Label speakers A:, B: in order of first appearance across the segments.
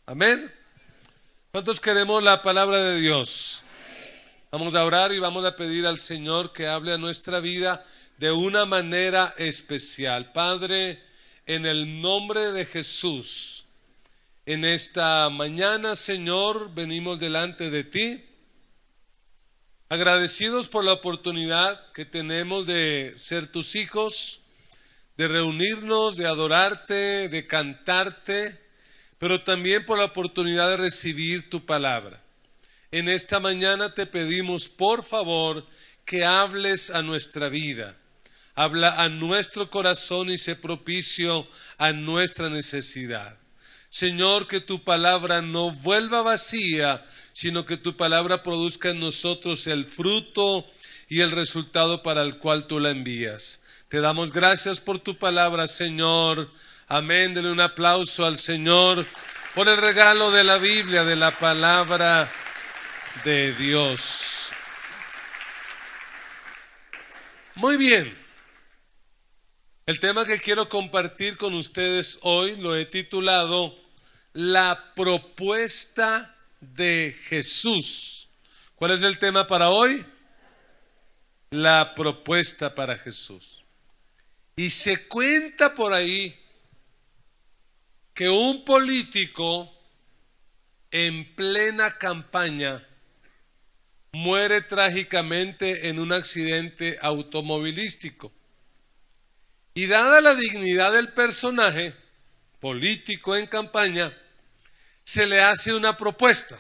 A: Amén. ¿Cuántos queremos la palabra de Dios? Vamos a orar y vamos a pedir al Señor que hable a nuestra vida de una manera especial. Padre, en el nombre de Jesús, en esta mañana, Señor, venimos delante de ti, agradecidos por la oportunidad que tenemos de ser tus hijos, de reunirnos, de adorarte, de cantarte, pero también por la oportunidad de recibir tu palabra. En esta mañana te pedimos, por favor, que hables a nuestra vida. Habla a nuestro corazón y sé propicio a nuestra necesidad. Señor, que tu palabra no vuelva vacía, sino que tu palabra produzca en nosotros el fruto y el resultado para el cual tú la envías. Te damos gracias por tu palabra, Señor. Amén. Dele un aplauso al Señor por el regalo de la Biblia, de la palabra de Dios. Muy bien. El tema que quiero compartir con ustedes hoy lo he titulado La propuesta de Jesús. ¿Cuál es el tema para hoy? La propuesta para Jesús. Y se cuenta por ahí que un político en plena campaña muere trágicamente en un accidente automovilístico. Y dada la dignidad del personaje político en campaña, se le hace una propuesta.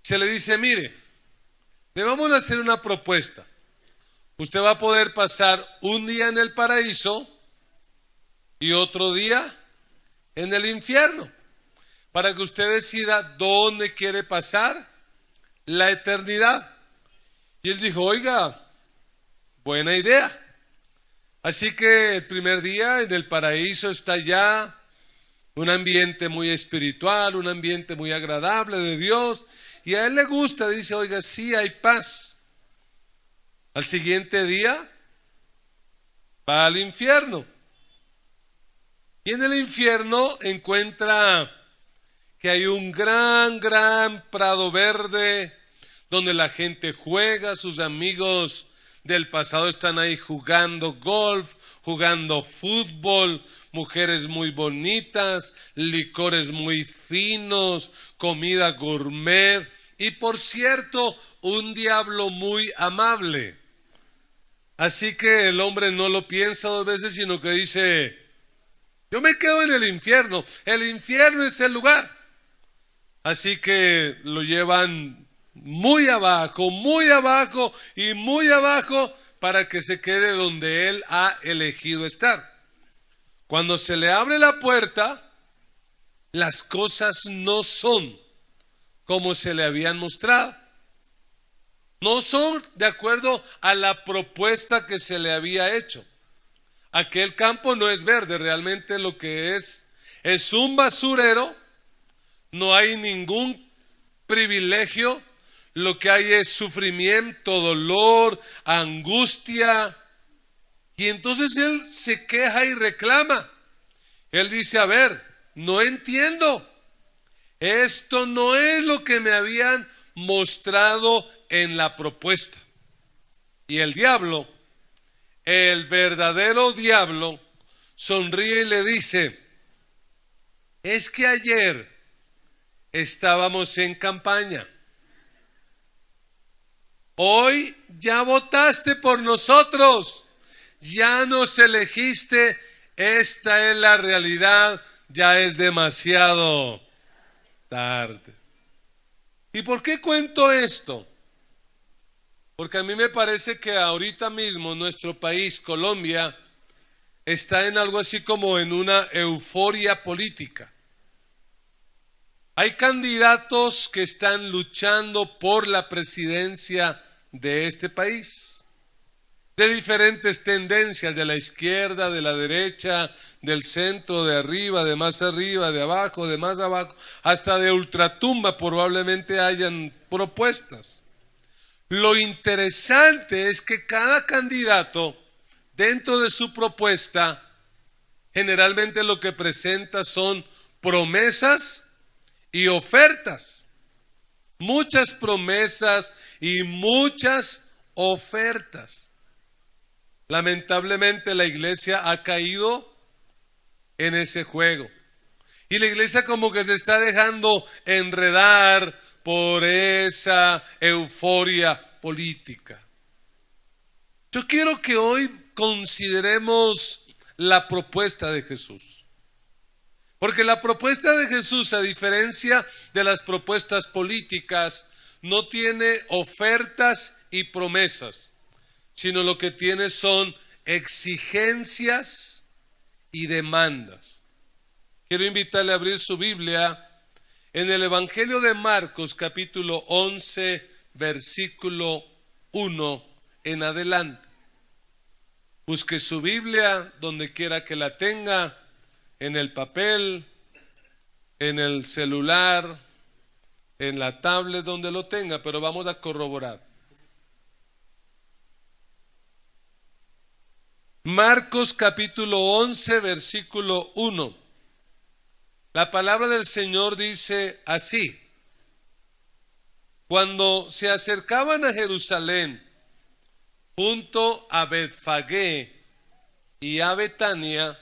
A: Se le dice, mire, le vamos a hacer una propuesta. Usted va a poder pasar un día en el paraíso y otro día en el infierno, para que usted decida dónde quiere pasar la eternidad. Y él dijo, oiga, buena idea. Así que el primer día en el paraíso está ya un ambiente muy espiritual, un ambiente muy agradable de Dios, y a él le gusta, dice, oiga, sí hay paz. Al siguiente día va al infierno. Y en el infierno encuentra que hay un gran prado verde donde la gente juega, sus amigos del pasado están ahí jugando golf, jugando fútbol, mujeres muy bonitas, licores muy finos, comida gourmet y por cierto, un diablo muy amable. Así que el hombre no lo piensa dos veces, sino que dice, yo me quedo en el infierno es el lugar. Así que lo llevan muy abajo y muy abajo para que se quede donde él ha elegido estar. Cuando se le abre la puerta, las cosas no son como se le habían mostrado. No son de acuerdo a la propuesta que se le había hecho. Aquel campo no es verde, realmente lo que es un basurero, no hay ningún privilegio, lo que hay es sufrimiento, dolor, angustia. Y entonces él se queja y reclama. Él dice, a ver, no entiendo, esto no es lo que me habían mostrado en la propuesta. Y el diablo, el verdadero diablo, sonríe y le dice, es que ayer estábamos en campaña, hoy ya votaste por nosotros, ya nos elegiste, esta es la realidad, ya es demasiado tarde. ¿Y por qué cuento esto? Porque a mí me parece que ahorita mismo nuestro país, Colombia, está en algo así como en una euforia política. Hay candidatos que están luchando por la presidencia de este país, de diferentes tendencias, de la izquierda, de la derecha, del centro, de arriba, de más arriba, de abajo, de más abajo, hasta de ultratumba probablemente hayan propuestas. Lo interesante es que cada candidato dentro de su propuesta, generalmente lo que presenta son promesas y ofertas. Muchas promesas y muchas ofertas. Lamentablemente la iglesia ha caído en ese juego. Y la iglesia como que se está dejando enredar por esa euforia política. Yo quiero que hoy consideremos la propuesta de Jesús. Porque la propuesta de Jesús, a diferencia de las propuestas políticas, no tiene ofertas y promesas, sino lo que tiene son exigencias y demandas. Quiero invitarle a abrir su Biblia en el Evangelio de Marcos, capítulo 11, versículo 1 en adelante. Busque su Biblia donde quiera que la tenga, en el papel, en el celular, en la tablet, donde lo tenga, pero vamos a corroborar. Marcos capítulo 11, versículo 1. La palabra del Señor dice así: cuando se acercaban a Jerusalén, junto a Betfagé y a Betania,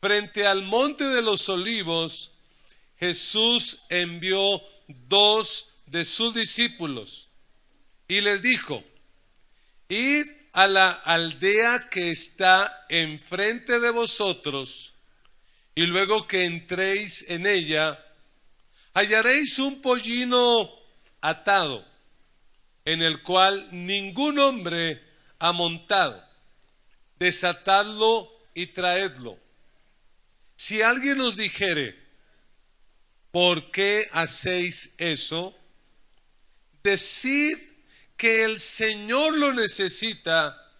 A: frente al monte de los olivos, Jesús envió 2 de sus discípulos y les dijo: id a la aldea que está enfrente de vosotros, y luego que entréis en ella, hallaréis un pollino atado, en el cual ningún hombre ha montado. Desatadlo y traedlo. Si alguien os dijere: ¿por qué hacéis eso?, decid que el Señor lo necesita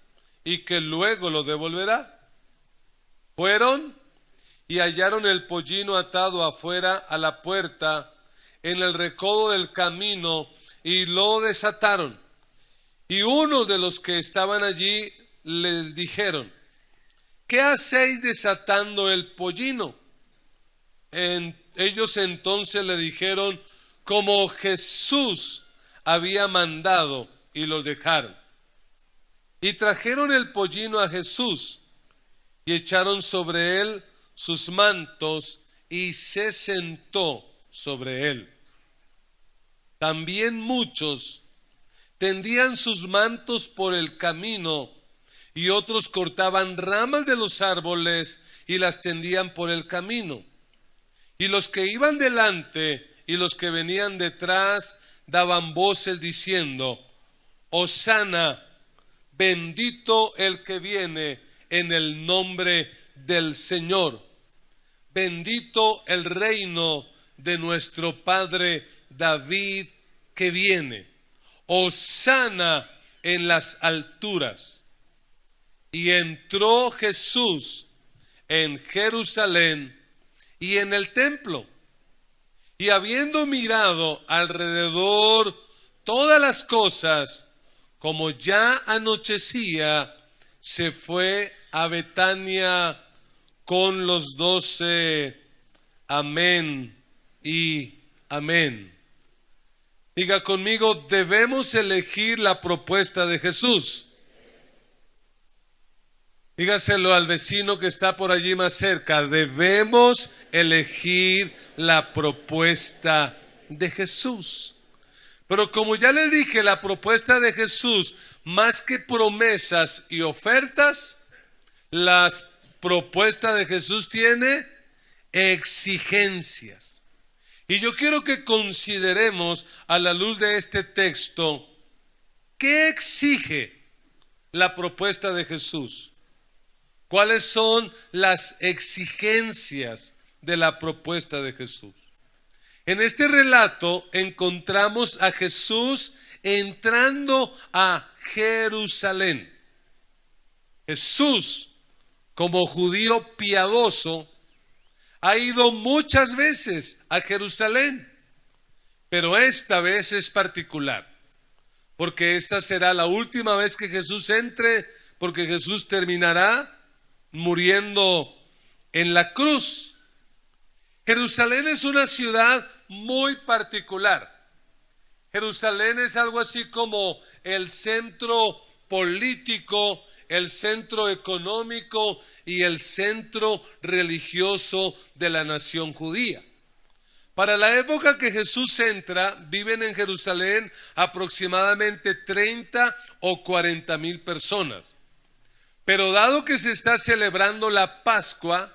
A: y que luego lo devolverá. Fueron y hallaron el pollino atado afuera a la puerta, en el recodo del camino, y lo desataron. Y uno de los que estaban allí les dijeron: ¿qué hacéis desatando el pollino? Ellos entonces le dijeron como Jesús había mandado, y los dejaron. Y trajeron el pollino a Jesús, y echaron sobre él sus mantos, y se sentó sobre él. También muchos tendían sus mantos por el camino, y otros cortaban ramas de los árboles y las tendían por el camino. Y los que iban delante y los que venían detrás daban voces diciendo: Hosana, bendito el que viene en el nombre del Señor. Bendito el reino de nuestro Padre David que viene. Hosana en las alturas. Y entró Jesús en Jerusalén y en el templo, y habiendo mirado alrededor todas las cosas, como ya anochecía, se fue a Betania con los 12. Amén y amén. Diga conmigo: debemos elegir la propuesta de Jesús. Dígaselo al vecino que está por allí más cerca: debemos elegir la propuesta de Jesús. Pero como ya les dije, la propuesta de Jesús, más que promesas y ofertas, la propuesta de Jesús tiene exigencias. Y yo quiero que consideremos, a la luz de este texto, ¿qué exige la propuesta de Jesús? ¿Cuáles son las exigencias de la propuesta de Jesús? En este relato encontramos a Jesús entrando a Jerusalén. Jesús, como judío piadoso, ha ido muchas veces a Jerusalén, pero esta vez es particular, porque esta será la última vez que Jesús entre porque Jesús terminará muriendo en la cruz. Jerusalén es una ciudad muy particular. Jerusalén es algo así como el centro político, el centro económico y el centro religioso de la nación judía. Para la época que Jesús entra, viven en Jerusalén aproximadamente 30 o 40 mil personas. Pero dado que se está celebrando la Pascua,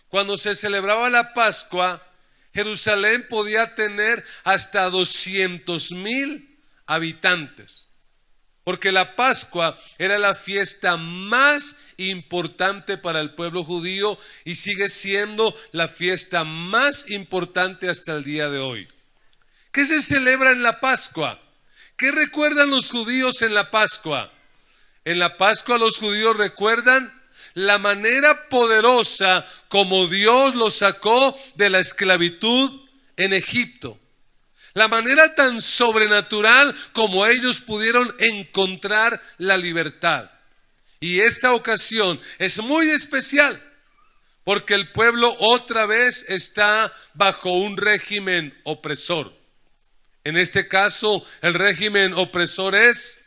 A: cuando se celebraba la Pascua, Jerusalén podía tener hasta 200,000 habitantes. Porque la Pascua era la fiesta más importante para el pueblo judío y sigue siendo la fiesta más importante hasta el día de hoy. ¿Qué se celebra en la Pascua? ¿Qué recuerdan los judíos en la Pascua? En la Pascua los judíos recuerdan la manera poderosa como Dios los sacó de la esclavitud en Egipto. La manera tan sobrenatural como ellos pudieron encontrar la libertad. Y esta ocasión es muy especial porque el pueblo otra vez está bajo un régimen opresor. En este caso, el régimen opresor es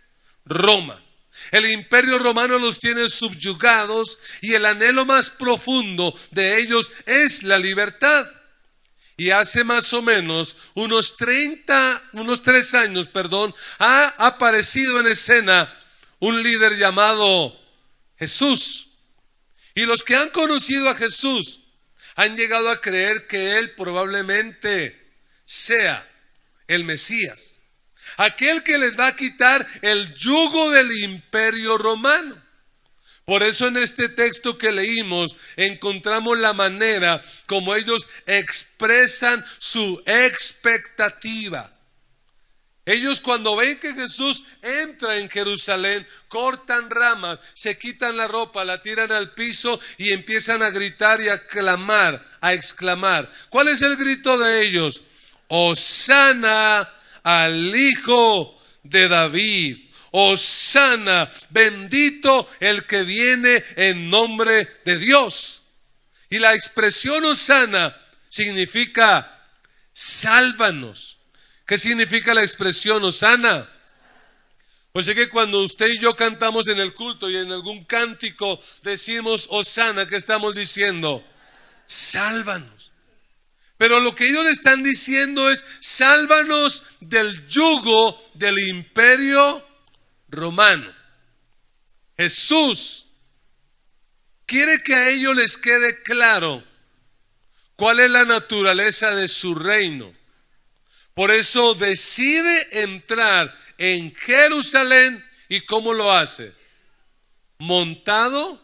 A: Roma. El imperio romano los tiene subyugados y el anhelo más profundo de ellos es la libertad. Y hace más o menos unos 3 años, ha aparecido en escena un líder llamado Jesús. Y los que han conocido a Jesús han llegado a creer que Él probablemente sea el Mesías, aquel que les va a quitar el yugo del imperio romano. Por eso en este texto que leímos encontramos la manera como ellos expresan su expectativa. Ellos cuando ven que Jesús entra en Jerusalén, cortan ramas, se quitan la ropa, la tiran al piso y empiezan a gritar y a clamar, a exclamar. ¿Cuál es el grito de ellos? Hosana al Hijo de David. Hosana, bendito el que viene en nombre de Dios. Y la expresión Hosana significa sálvanos. ¿Qué significa la expresión Hosana? Pues es que cuando usted y yo cantamos en el culto y en algún cántico decimos Hosana, ¿qué estamos diciendo? Sálvanos. Pero lo que ellos están diciendo es sálvanos del yugo del imperio romano. Jesús quiere que a ellos les quede claro cuál es la naturaleza de su reino. Por eso decide entrar en Jerusalén. ¿Y cómo lo hace? Montado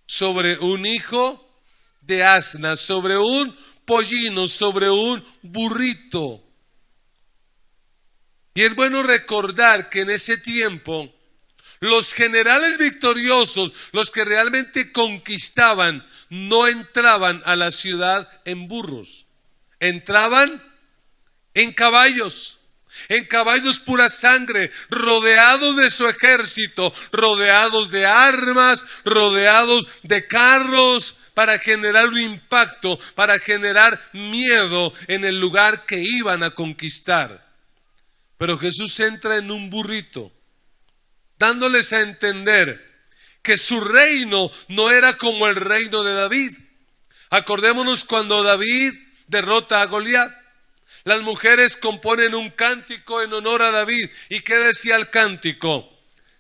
A: sobre un hijo de asna, sobre un pollino, sobre un burrito. Y es bueno recordar que en ese tiempo los generales victoriosos, los que realmente conquistaban, no entraban a la ciudad en burros, entraban en caballos pura sangre, rodeados de su ejército, rodeados de armas, rodeados de carros, para generar un impacto, para generar miedo en el lugar que iban a conquistar. Pero Jesús entra en un burrito, dándoles a entender que su reino no era como el reino de David. Acordémonos cuando David derrota a Goliat. Las mujeres componen un cántico en honor a David. ¿Y qué decía el cántico?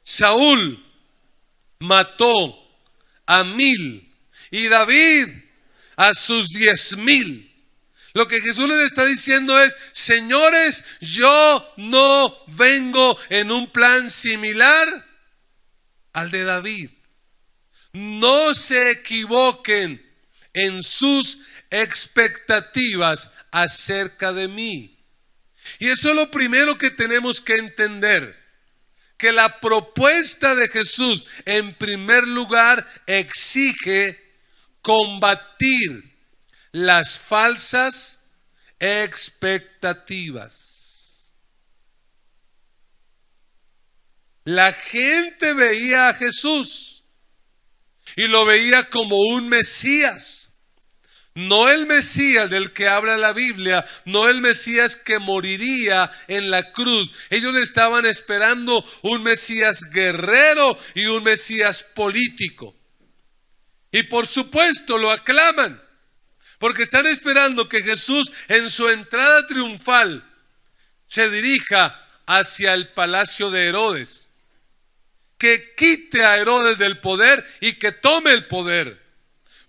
A: Saúl mató a 1000 y David a sus 10,000. Lo que Jesús les está diciendo es, señores, yo no vengo en un plan similar al de David. No se equivoquen en sus expectativas acerca de mí. Y eso es lo primero que tenemos que entender, que la propuesta de Jesús en primer lugar exige combatir las falsas expectativas. La gente veía a Jesús y lo veía como un Mesías. No el Mesías del que habla la Biblia, no el Mesías que moriría en la cruz. Ellos estaban esperando un Mesías guerrero y un Mesías político. Y por supuesto lo aclaman, porque están esperando que Jesús en su entrada triunfal se dirija hacia el palacio de Herodes, que quite a Herodes del poder y que tome el poder.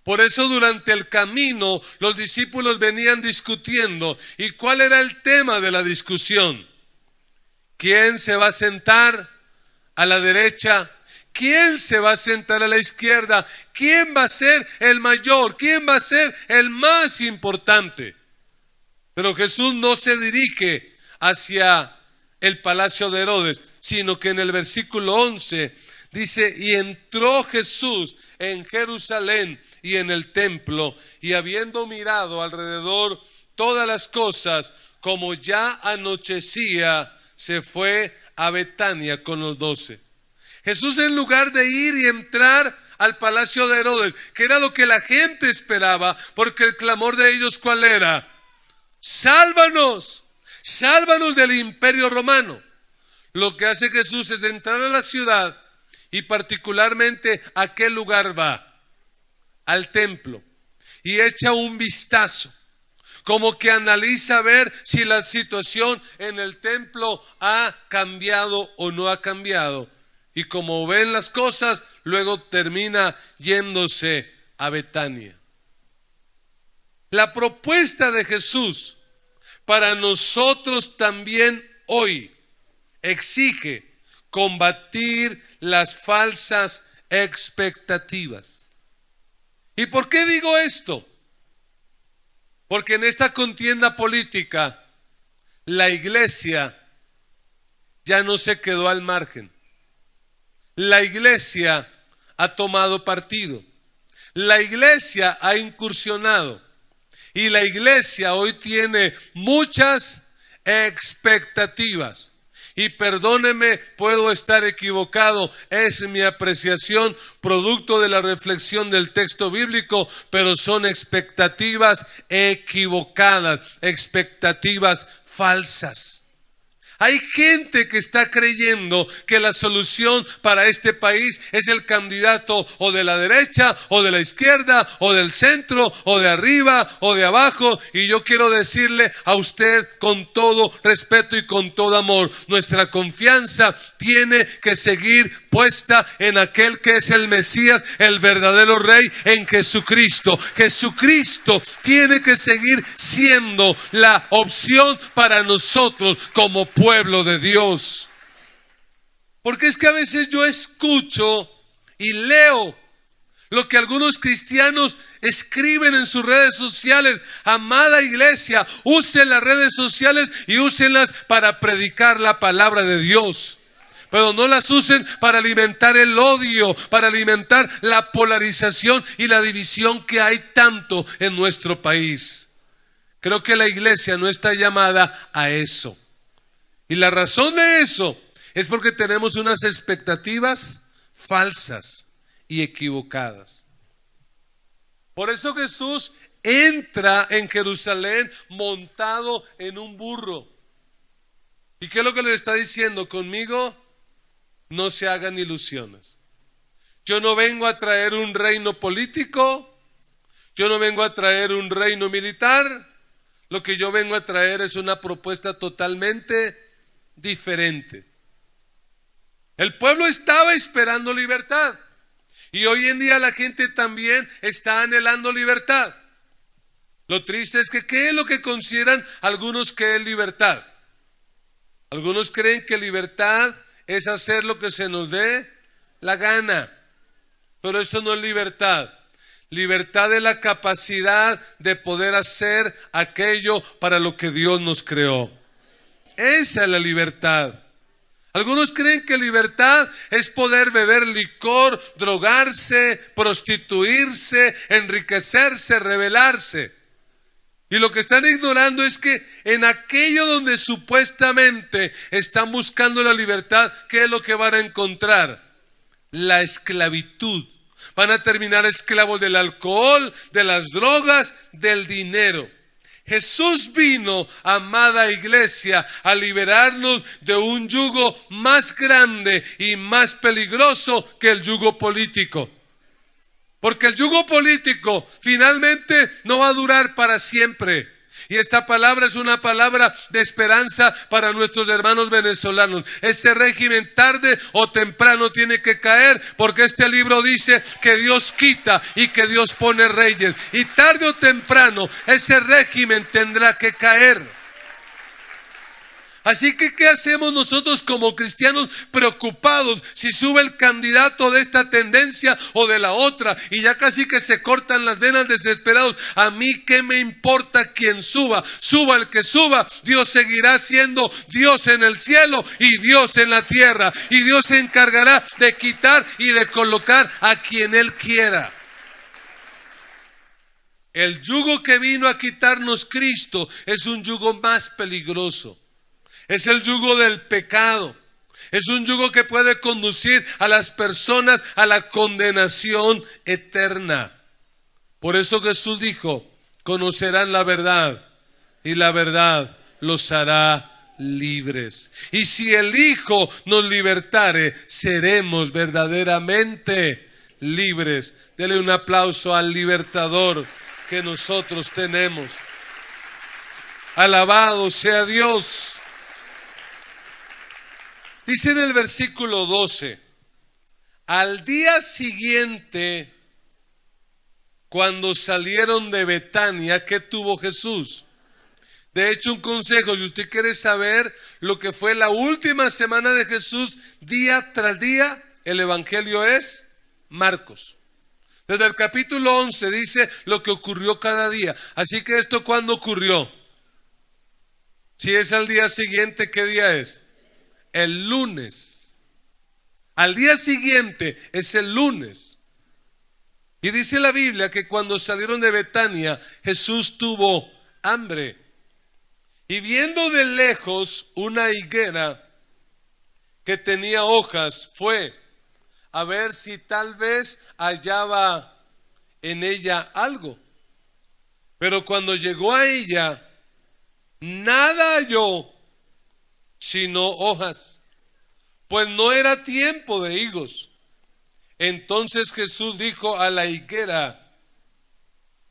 A: Por eso durante el camino los discípulos venían discutiendo. ¿Y cuál era el tema de la discusión? ¿Quién se va a sentar a la derecha? ¿Quién se va a sentar a la izquierda? ¿Quién va a ser el mayor? ¿Quién va a ser el más importante? Pero Jesús no se dirige hacia el palacio de Herodes, sino que en el versículo 11 dice: y entró Jesús en Jerusalén y en el templo, y habiendo mirado alrededor todas las cosas, como ya anochecía, se fue a Betania con los 12. Jesús, en lugar de ir y entrar al palacio de Herodes, que era lo que la gente esperaba, porque el clamor de ellos, ¿cuál era? Sálvanos, sálvanos del imperio romano. Lo que hace Jesús es entrar a la ciudad, y particularmente ¿a qué lugar va? Al templo, y echa un vistazo, como que analiza a ver si la situación en el templo ha cambiado o no ha cambiado, y como ven las cosas, luego termina yéndose a Betania. La propuesta de Jesús para nosotros también hoy exige combatir las falsas expectativas. ¿Y por qué digo esto? Porque en esta contienda política la iglesia ya no se quedó al margen. La iglesia ha tomado partido. La iglesia ha incursionado. Y la iglesia hoy tiene muchas expectativas. Y perdóneme, puedo estar equivocado, es mi apreciación, producto de la reflexión del texto bíblico, pero son expectativas equivocadas, expectativas falsas. Hay gente que está creyendo que la solución para este país es el candidato o de la derecha o de la izquierda o del centro o de arriba o de abajo, y yo quiero decirle a usted con todo respeto y con todo amor, nuestra confianza tiene que seguir puesta en aquel que es el Mesías, el verdadero Rey, en Jesucristo. Jesucristo tiene que seguir siendo la opción para nosotros como pueblo de Dios. Porque es que a veces yo escucho y leo lo que algunos cristianos escriben en sus redes sociales. Amada iglesia, usen las redes sociales y úsenlas para predicar la palabra de Dios. Pero no las usen para alimentar el odio, para alimentar la polarización y la división que hay tanto en nuestro país. Creo que la iglesia no está llamada a eso. Y la razón de eso es porque tenemos unas expectativas falsas y equivocadas. Por eso Jesús entra en Jerusalén montado en un burro. ¿Y qué es lo que le está diciendo? Conmigo no se hagan ilusiones. Yo no vengo a traer un reino político, yo no vengo a traer un reino militar. Lo que yo vengo a traer es una propuesta totalmente diferente. El pueblo estaba esperando libertad, y hoy en día la gente también está anhelando libertad. Lo triste es que ¿qué es lo que consideran algunos que es libertad? Algunos creen que libertad es hacer lo que se nos dé la gana, pero eso no es libertad. Libertad es la capacidad de poder hacer aquello para lo que Dios nos creó. Esa es la libertad. Algunos creen que libertad es poder beber licor, drogarse, prostituirse, enriquecerse, rebelarse. Y lo que están ignorando es que en aquello donde supuestamente están buscando la libertad, ¿qué es lo que van a encontrar? La esclavitud. Van a terminar esclavos del alcohol, de las drogas, del dinero. Jesús vino, amada iglesia, a liberarnos de un yugo más grande y más peligroso que el yugo político. Porque el yugo político finalmente no va a durar para siempre. Y esta palabra es una palabra de esperanza para nuestros hermanos venezolanos. Este régimen tarde o temprano tiene que caer, porque este libro dice que Dios quita y que Dios pone reyes. Y tarde o temprano ese régimen tendrá que caer. Así que, ¿qué hacemos nosotros como cristianos preocupados si sube el candidato de esta tendencia o de la otra? Y ya casi que se cortan las venas desesperados. A mí, ¿qué me importa quién suba? Suba el que suba, Dios seguirá siendo Dios en el cielo y Dios en la tierra. Y Dios se encargará de quitar y de colocar a quien Él quiera. El yugo que vino a quitarnos Cristo es un yugo más peligroso. Es el yugo del pecado. Es un yugo que puede conducir a las personas a la condenación eterna. Por eso Jesús dijo: conocerán la verdad y la verdad los hará libres. Y si el Hijo nos libertare, seremos verdaderamente libres. Dele un aplauso al libertador que nosotros tenemos. Alabado sea Dios. Dice en el versículo 12, al día siguiente, cuando salieron de Betania, ¿qué tuvo Jesús? De hecho, un consejo, si usted quiere saber lo que fue la última semana de Jesús, día tras día, el evangelio es Marcos. Desde el capítulo 11 dice lo que ocurrió cada día. Así que esto, ¿cuándo ocurrió? Si es al día siguiente, ¿qué día es? El lunes. Al día siguiente es el lunes. Y dice la Biblia que cuando salieron de Betania, Jesús tuvo hambre. Y viendo de lejos una higuera que tenía hojas, fue a ver si tal vez hallaba en ella algo. Pero cuando llegó a ella, nada halló sino hojas, pues no era tiempo de higos. Entonces Jesús dijo a la higuera: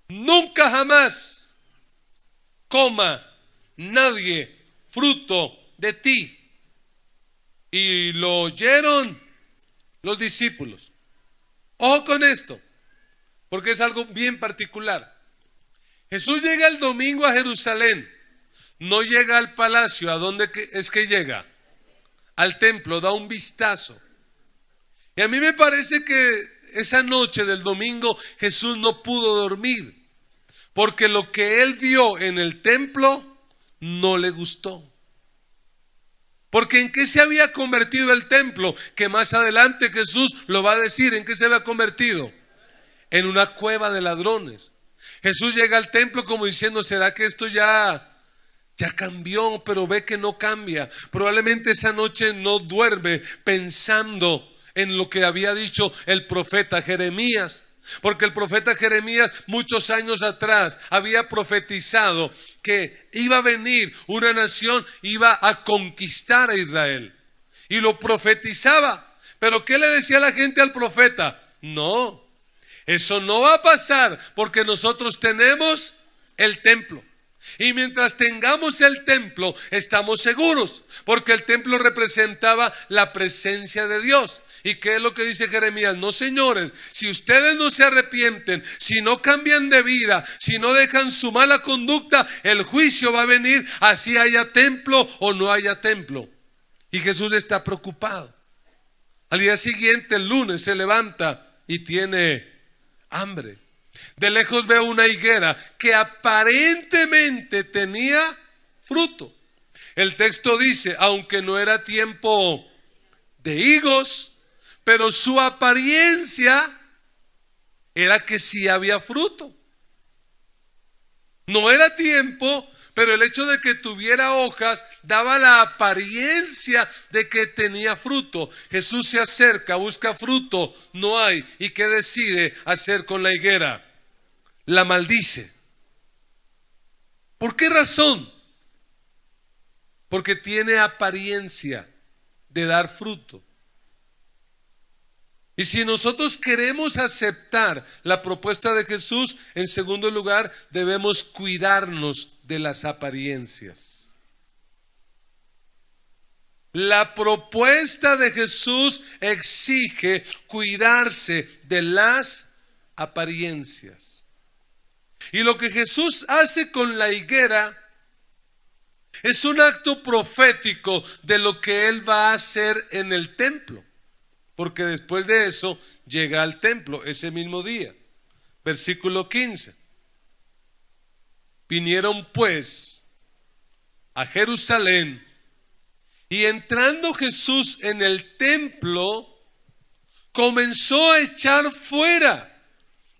A: nunca jamás coma nadie fruto de ti. Y lo oyeron los discípulos. Ojo con esto, porque es algo bien particular. Jesús llega el domingo a Jerusalén. No llega al palacio. ¿A dónde es que llega? Al templo, da un vistazo. Y a mí me parece que esa noche del domingo Jesús no pudo dormir, porque lo que él vio en el templo no le gustó. Porque ¿en qué se había convertido el templo? Que más adelante Jesús lo va a decir. ¿En qué se había convertido? En una cueva de ladrones. Jesús llega al templo como diciendo: ¿será que esto ya cambió? Pero ve que no cambia. Probablemente esa noche no duerme pensando en lo que había dicho el profeta Jeremías. Porque el profeta Jeremías muchos años atrás había profetizado que iba a venir una nación, iba a conquistar a Israel. Y lo profetizaba. Pero ¿qué le decía la gente al profeta? No, eso no va a pasar, porque nosotros tenemos el templo. Y mientras tengamos el templo, estamos seguros, porque el templo representaba la presencia de Dios. ¿Y qué es lo que dice Jeremías? No, señores, si ustedes no se arrepienten, si no cambian de vida, si no dejan su mala conducta, el juicio va a venir, así haya templo o no haya templo. Y Jesús está preocupado. Al día siguiente, el lunes, se levanta y tiene hambre. De lejos veo una higuera que aparentemente tenía fruto. El texto dice: aunque no era tiempo de higos, pero su apariencia era que sí había fruto. No era tiempo, pero el hecho de que tuviera hojas daba la apariencia de que tenía fruto. Jesús se acerca, busca fruto, no hay. ¿Y qué decide hacer con la higuera? La maldice. ¿Por qué razón? Porque tiene apariencia de dar fruto. Y si nosotros queremos aceptar la propuesta de Jesús, en segundo lugar, debemos cuidarnos de las apariencias. La propuesta de Jesús exige cuidarse de las apariencias. Y lo que Jesús hace con la higuera es un acto profético de lo que Él va a hacer en el templo. Porque después de eso llega al templo ese mismo día. Versículo 15. Vinieron pues a Jerusalén, y entrando Jesús en el templo, comenzó a echar fuera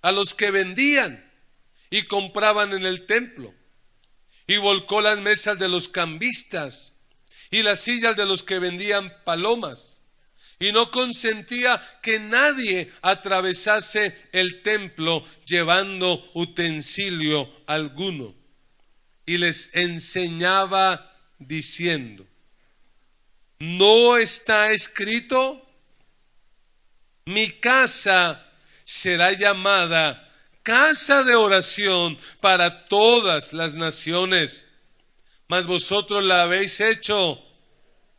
A: a los que vendían y compraban en el templo, y volcó las mesas de los cambistas y las sillas de los que vendían palomas. Y no consentía que nadie atravesase el templo llevando utensilio alguno. Y les enseñaba diciendo: ¿no está escrito? Mi casa será llamada casa de oración para todas las naciones, mas vosotros la habéis hecho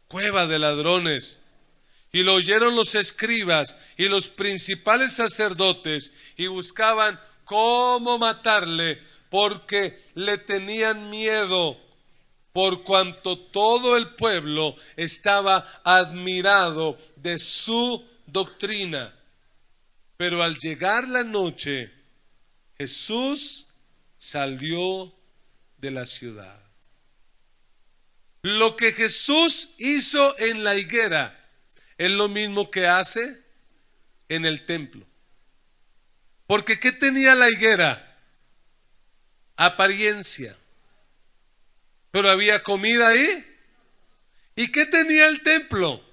A: cueva de ladrones. Y lo oyeron los escribas y los principales sacerdotes, y buscaban cómo matarle, porque le tenían miedo, por cuanto todo el pueblo estaba admirado de su doctrina. Pero al llegar la noche, Jesús salió de la ciudad. Lo que Jesús hizo en la higuera es lo mismo que hace en el templo. Porque ¿qué tenía la higuera? Apariencia. Pero había comida ahí. ¿Y qué tenía el templo?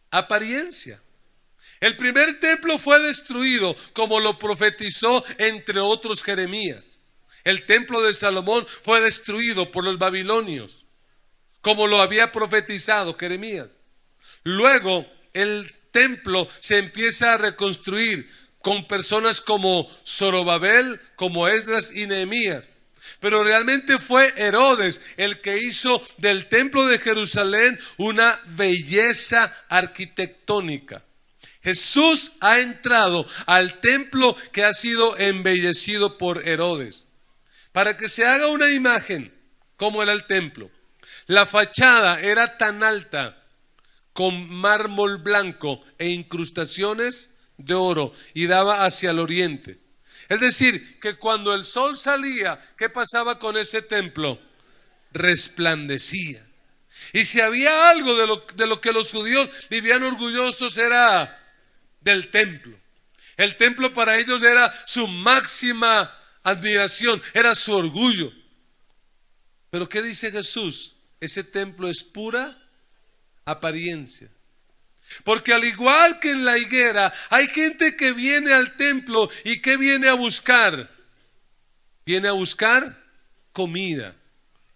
A: Apariencia. El primer templo fue destruido, como lo profetizó entre otros Jeremías. El templo de Salomón fue destruido por los babilonios, como lo había profetizado Jeremías. Luego el templo se empieza a reconstruir con personas como Zorobabel, como Esdras y Nehemías. Pero realmente fue Herodes el que hizo del templo de Jerusalén una belleza arquitectónica. Jesús ha entrado al templo que ha sido embellecido por Herodes. Para que se haga una imagen, ¿cómo era el templo? La fachada era tan alta, con mármol blanco e incrustaciones de oro, y daba hacia el oriente. Es decir, que cuando el sol salía, ¿qué pasaba con ese templo? Resplandecía. Y si había algo de lo que los judíos vivían orgullosos, era del templo. El templo para ellos era su máxima admiración, era su orgullo. Pero ¿qué dice Jesús? Ese templo es pura apariencia. Porque al igual que en la higuera, hay gente que viene al templo y que viene a buscar. Viene a buscar comida.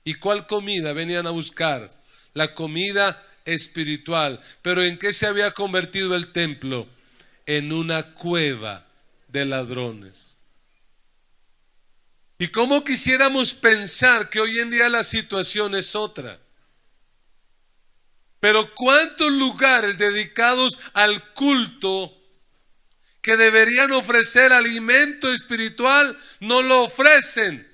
A: ¿Y cuál comida venían a buscar? La comida espiritual. Pero ¿en qué se había convertido el templo? En una cueva de ladrones. Y cómo quisiéramos pensar que hoy en día la situación es otra. Pero ¿cuántos lugares dedicados al culto que deberían ofrecer alimento espiritual no lo ofrecen?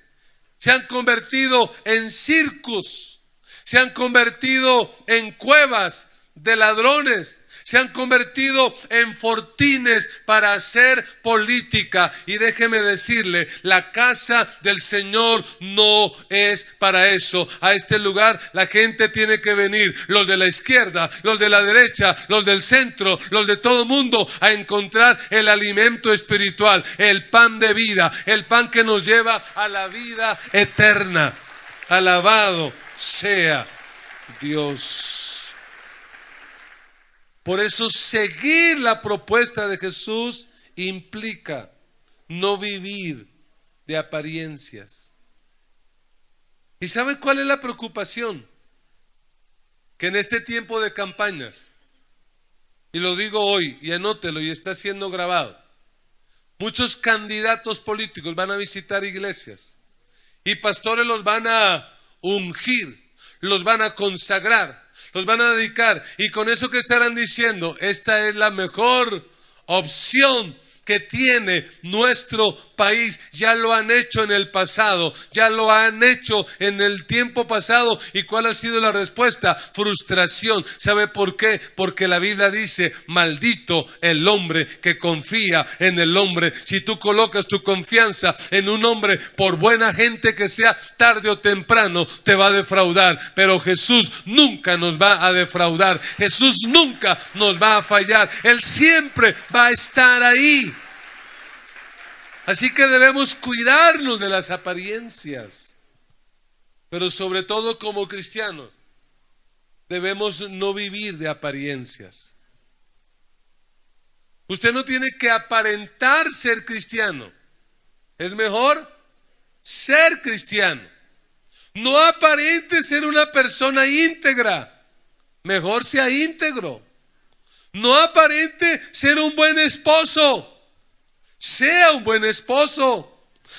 A: Se han convertido en circos, se han convertido en cuevas de ladrones, Se han convertido en fortines para hacer política. Y déjeme decirle, la casa del Señor no es para eso. A este lugar la gente tiene que venir, los de la izquierda, los de la derecha, los del centro, los de todo mundo, a encontrar el alimento espiritual, el pan de vida, el pan que nos lleva a la vida eterna. Alabado sea Dios. Por eso seguir la propuesta de Jesús implica no vivir de apariencias. ¿Y sabe cuál es la preocupación? Que en este tiempo de campañas, y lo digo hoy, y anótelo, y está siendo grabado, muchos candidatos políticos van a visitar iglesias, y pastores los van a ungir, los van a consagrar, los van a dedicar, y con eso que estarán diciendo, esta es la mejor opción que tiene nuestro país. Ya lo han hecho en el pasado, ya lo han hecho en el tiempo pasado. ¿Y cuál ha sido la respuesta? Frustración. ¿Sabe por qué? Porque la Biblia dice, maldito el hombre que confía en el hombre. Si tú colocas tu confianza en un hombre, por buena gente que sea, tarde o temprano te va a defraudar. Pero Jesús nunca nos va a defraudar. Jesús nunca nos va a fallar. Él siempre va a estar ahí. Así que debemos cuidarnos de las apariencias, pero sobre todo como cristianos debemos no vivir de apariencias. Usted no tiene que aparentar ser cristiano, es mejor ser cristiano. No aparente ser una persona íntegra, mejor sea íntegro. No aparente ser un buen esposo, sea un buen esposo.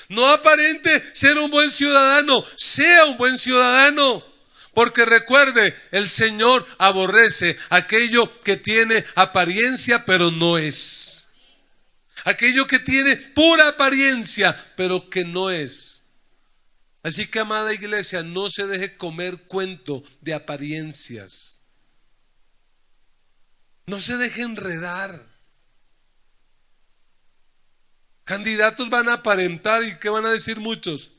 A: No aparente ser un buen ciudadano, sea un buen ciudadano. Porque recuerde, el Señor aborrece aquello que tiene apariencia pero no es. Aquello que tiene pura apariencia pero que no es. Así que, amada iglesia, no se deje comer cuento de apariencias. No se deje enredar. Candidatos van a aparentar, ¿y qué van a decir muchos?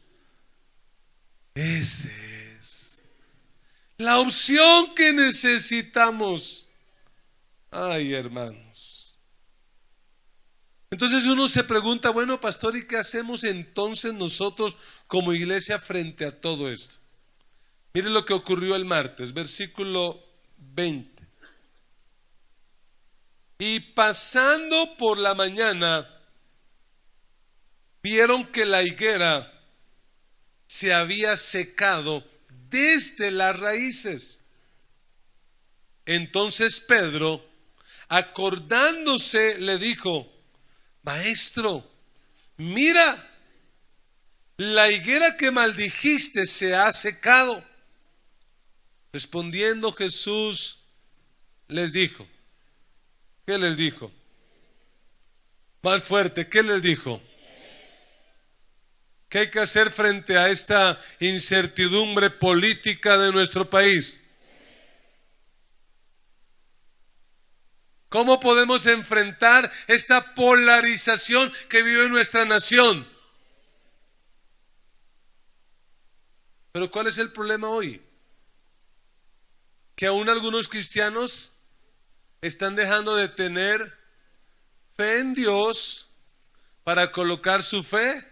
A: Esa es la opción que necesitamos. Ay, hermanos. Entonces uno se pregunta, bueno, pastor, ¿y qué hacemos entonces nosotros como iglesia frente a todo esto? Mire lo que ocurrió el martes, versículo 20. Y pasando por la mañana, vieron que la higuera se había secado desde las raíces. Entonces Pedro, acordándose, le dijo, Maestro, mira, la higuera que maldijiste se ha secado. Respondiendo Jesús les dijo, ¿qué les dijo? Más fuerte, ¿qué les dijo? ¿Qué hay que hacer frente a esta incertidumbre política de nuestro país? ¿Cómo podemos enfrentar esta polarización que vive nuestra nación? Pero ¿cuál es el problema hoy? Que aún algunos cristianos están dejando de tener fe en Dios para colocar su fe.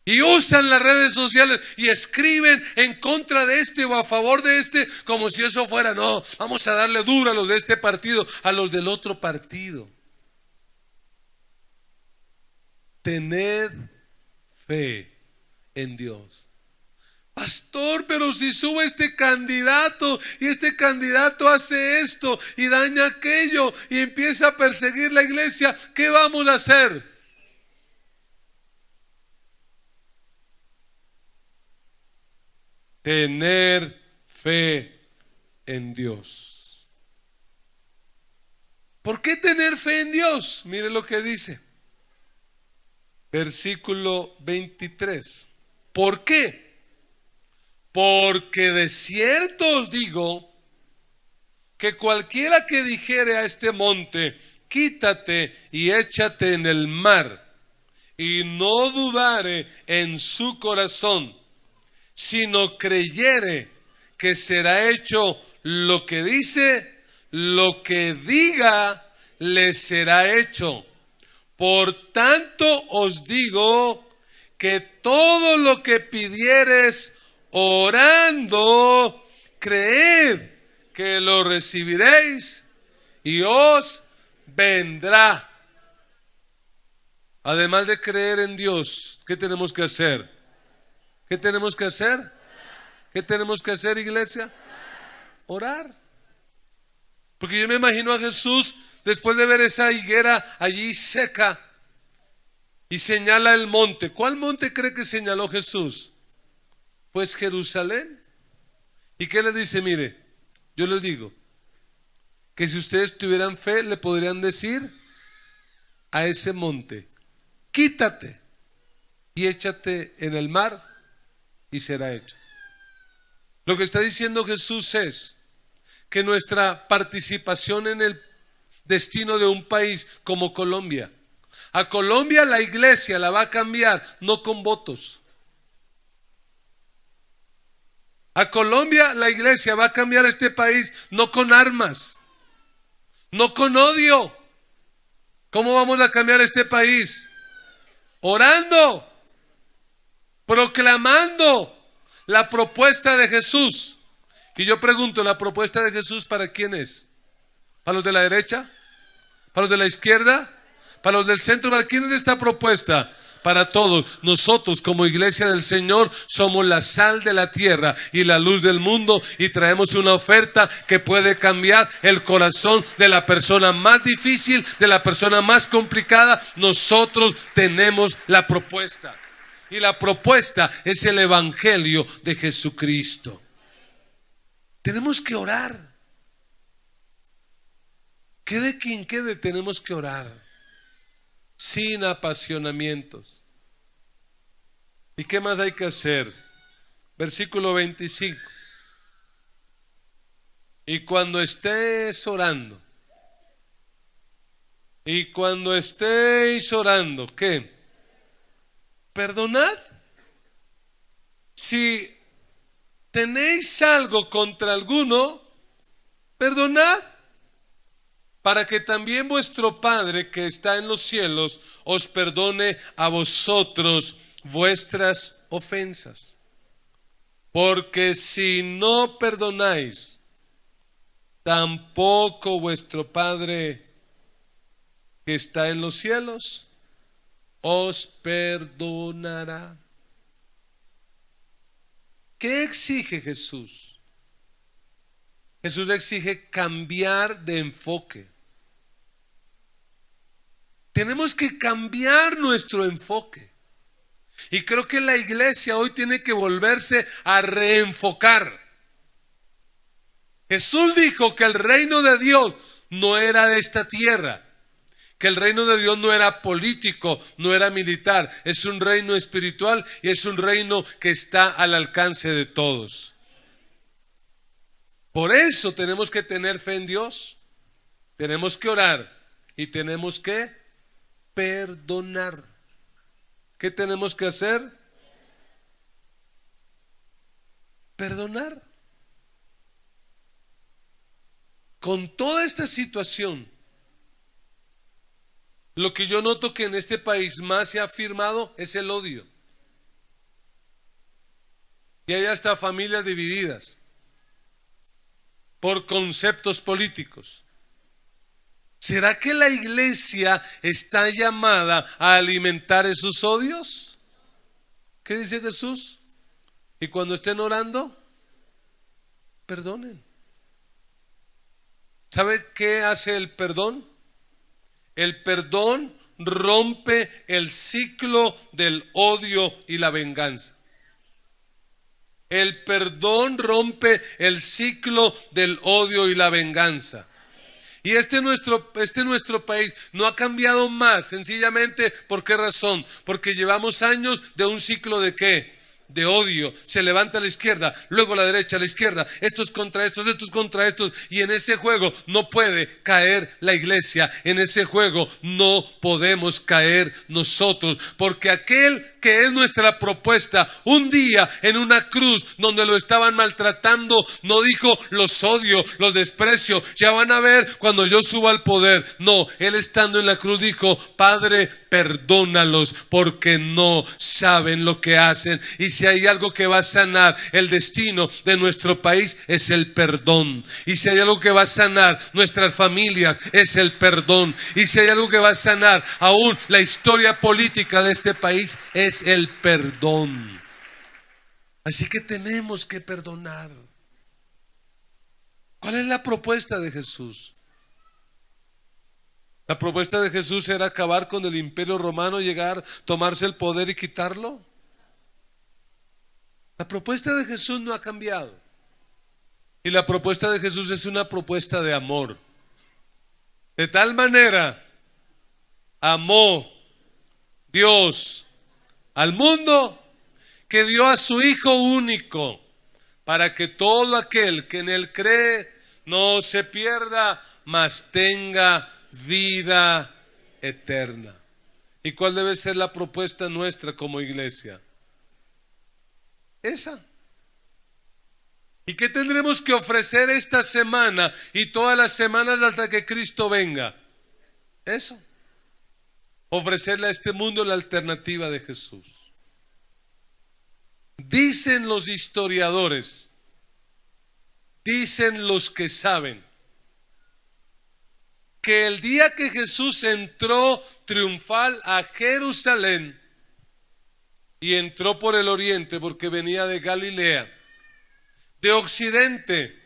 A: Y usan las redes sociales y escriben en contra de este o a favor de este, como si eso fuera, no, vamos a darle duro a los de este partido, a los del otro partido. Tened fe en Dios. Pastor, pero si sube este candidato y este candidato hace esto y daña aquello y empieza a perseguir la iglesia, ¿qué vamos a hacer? Tener fe en Dios. ¿Por qué tener fe en Dios? Mire lo que dice. Versículo 23. ¿Por qué? Porque de cierto os digo que cualquiera que dijere a este monte, quítate y échate en el mar, y no dudare en su corazón, sino creyere que será hecho lo que dice, lo que diga le será hecho. Por tanto os digo que todo lo que pidiereis orando, creed que lo recibiréis y os vendrá. Además de creer en Dios, ¿qué tenemos que hacer? ¿Qué tenemos que hacer? ¿Qué tenemos que hacer, iglesia? Orar. Porque yo me imagino a Jesús después de ver esa higuera allí seca y señala el monte. ¿Cuál monte cree que señaló Jesús? Pues Jerusalén. ¿Y qué le dice? Mire, yo les digo que si ustedes tuvieran fe, le podrían decir a ese monte, quítate y échate en el mar y será hecho. Lo que está diciendo Jesús es que nuestra participación en el destino de un país como Colombia, a Colombia la iglesia la va a cambiar no con votos. A Colombia la iglesia va a cambiar este país no con armas, no con odio. ¿Cómo vamos a cambiar este país? Orando, proclamando la propuesta de Jesús. Y yo pregunto, ¿la propuesta de Jesús para quién es? ¿Para los de la derecha? ¿Para los de la izquierda? ¿Para los del centro? ¿Para quién es esta propuesta? Para todos. Nosotros como iglesia del Señor somos la sal de la tierra y la luz del mundo, y traemos una oferta que puede cambiar el corazón de la persona más difícil, de la persona más complicada. Nosotros tenemos la propuesta, y la propuesta es el evangelio de Jesucristo. Tenemos que orar. Quede quien quede, tenemos que orar sin apasionamientos. ¿Y qué más hay que hacer? Versículo 25. Y cuando estés orando, ¿qué? Perdonad. Si tenéis algo contra alguno, perdonad, para que también vuestro Padre que está en los cielos os perdone a vosotros vuestras ofensas. Porque si no perdonáis, tampoco vuestro Padre que está en los cielos os perdonará. ¿Qué exige Jesús? Jesús exige cambiar de enfoque. Tenemos que cambiar nuestro enfoque. Y creo que la iglesia hoy tiene que volverse a reenfocar. Jesús dijo que el reino de Dios no era de esta tierra, que el reino de Dios no era político, no era militar, es un reino espiritual y es un reino que está al alcance de todos. Por eso tenemos que tener fe en Dios, tenemos que orar y tenemos que perdonar. ¿Qué tenemos que hacer? Perdonar. Con toda esta situación, lo que yo noto que en este país más se ha afirmado es el odio. Y hay hasta familias divididas por conceptos políticos. ¿Será que la iglesia está llamada a alimentar esos odios? ¿Qué dice Jesús? Y cuando estén orando, perdonen. ¿Sabe qué hace el perdón? El perdón rompe el ciclo del odio y la venganza. El perdón rompe el ciclo del odio y la venganza. Y este nuestro país no ha cambiado más, sencillamente, ¿por qué razón? Porque llevamos años de un ciclo de ¿qué? de odio. Se levanta a la izquierda, luego a la derecha, a la izquierda, estos contra estos, estos contra estos, y en ese juego no puede caer la iglesia, en ese juego no podemos caer nosotros, porque aquel que es nuestra propuesta, un día en una cruz donde lo estaban maltratando, no dijo los odio, los desprecio, ya van a ver cuando yo suba al poder. No, él estando en la cruz dijo: Padre, perdónalos porque no saben lo que hacen. Y si hay algo que va a sanar el destino de nuestro país, es el perdón. Y si hay algo que va a sanar nuestras familias, es el perdón. Y si hay algo que va a sanar aún la historia política de este país, es el perdón. Así que tenemos que perdonar. ¿Cuál es la propuesta de Jesús? La propuesta de Jesús era acabar con el imperio romano, llegar, tomarse el poder y quitarlo. La propuesta de Jesús no ha cambiado. Y la propuesta de Jesús es una propuesta de amor. De tal manera amó Dios al mundo que dio a su Hijo único, para que todo aquel que en él cree no se pierda, mas tenga vida eterna. ¿Y cuál debe ser la propuesta nuestra como iglesia? Esa. ¿Y qué tendremos que ofrecer esta semana y todas las semanas hasta que Cristo venga? Eso. Ofrecerle a este mundo la alternativa de Jesús. Dicen los historiadores, dicen los que saben, que el día que Jesús entró triunfal a Jerusalén, y entró por el oriente porque venía de Galilea, de occidente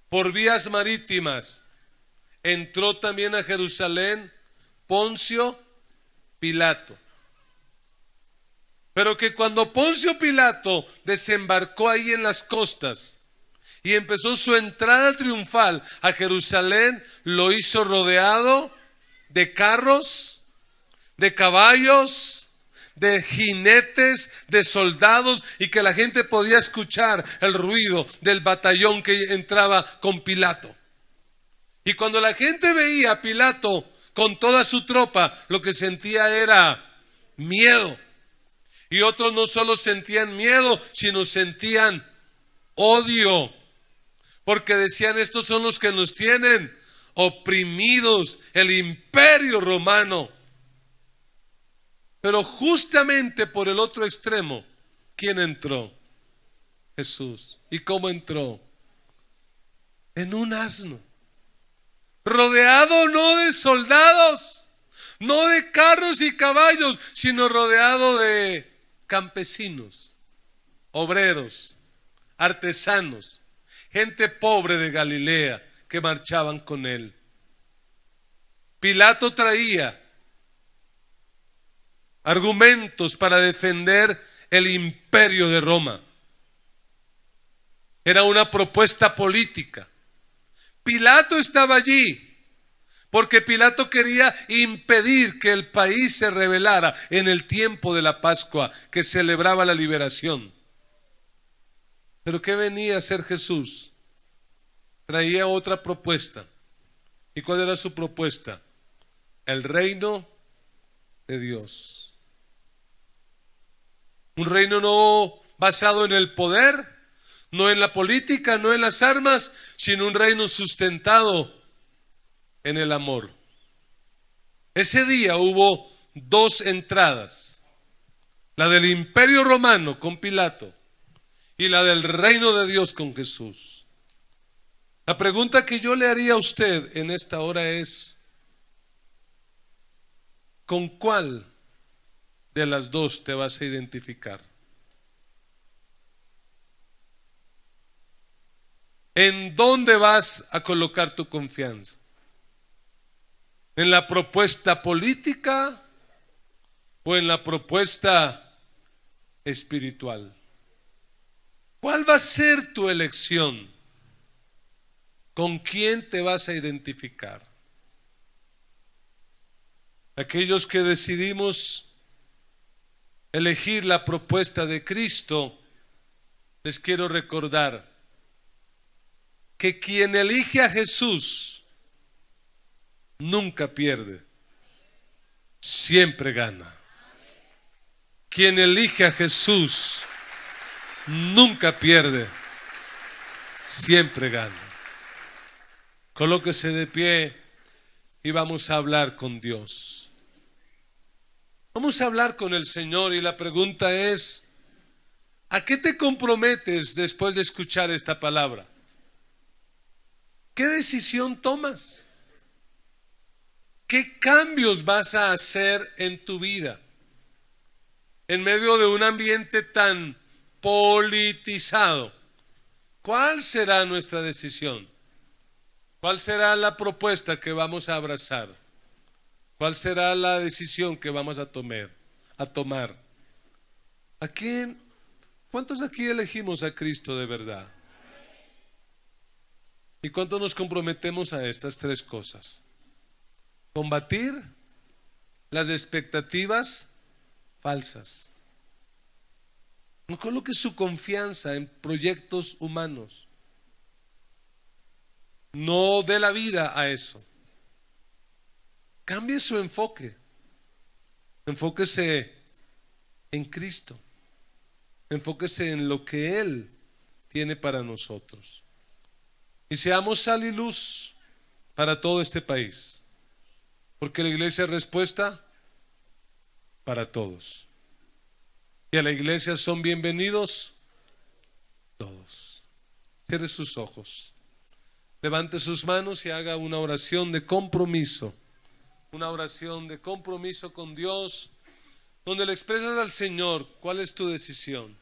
A: por vías marítimas, entró también a Jerusalén Poncio Pilato. Pero que cuando Poncio Pilato desembarcó ahí en las costas y empezó su entrada triunfal a Jerusalén, lo hizo rodeado de carros, de caballos, de jinetes, de soldados, y que la gente podía escuchar el ruido del batallón que entraba con Pilato. Y cuando la gente veía a Pilato con toda su tropa, lo que sentía era miedo. Y otros no solo sentían miedo, sino sentían odio, porque decían: estos son los que nos tienen oprimidos, el imperio romano. Pero justamente por el otro extremo, ¿quién entró? Jesús. ¿Y cómo entró? En un asno, rodeado no de soldados, no de carros y caballos, sino rodeado de campesinos, obreros, artesanos, gente pobre de Galilea que marchaban con él. Pilato traía argumentos para defender el imperio de Roma. Era una propuesta política. Pilato estaba allí porque Pilato quería impedir que el país se rebelara en el tiempo de la Pascua, que celebraba la liberación. Pero ¿qué venía a hacer Jesús? Traía otra propuesta. ¿Y cuál era su propuesta? El reino de Dios. Un reino no basado en el poder, no en la política, no en las armas, sino un reino sustentado en el amor. Ese día hubo dos entradas: la del imperio romano con Pilato y la del reino de Dios con Jesús. La pregunta que yo le haría a usted en esta hora es: ¿con cuál de las dos te vas a identificar? ¿En dónde vas a colocar tu confianza? ¿En la propuesta política o en la propuesta espiritual? ¿Cuál va a ser tu elección? ¿Con quién te vas a identificar? Aquellos que decidimos elegir la propuesta de Cristo, les quiero recordar que quien elige a Jesús nunca pierde, siempre gana. Quien elige a Jesús nunca pierde, siempre gana. Colóquese de pie y vamos a hablar con Dios. Vamos a hablar con el Señor y la pregunta es, ¿a qué te comprometes después de escuchar esta palabra? ¿Qué decisión tomas? ¿Qué cambios vas a hacer en tu vida? En medio de un ambiente tan politizado, ¿cuál será nuestra decisión? ¿Cuál será la propuesta que vamos a abrazar? ¿Cuál será la decisión que vamos a tomar? ¿A quién? ¿Cuántos aquí elegimos a Cristo de verdad? ¿Y cuántos nos comprometemos a estas tres cosas? Combatir las expectativas falsas. No coloque su confianza en proyectos humanos. No dé la vida a eso. Cambie su enfoque. Enfóquese en Cristo. Enfóquese en lo que Él tiene para nosotros. Y seamos sal y luz para todo este país. Porque la iglesia es respuesta para todos. Y a la iglesia son bienvenidos todos. Cierre sus ojos. Levante sus manos y haga una oración de compromiso. Una oración de compromiso con Dios, donde le expresas al Señor cuál es tu decisión.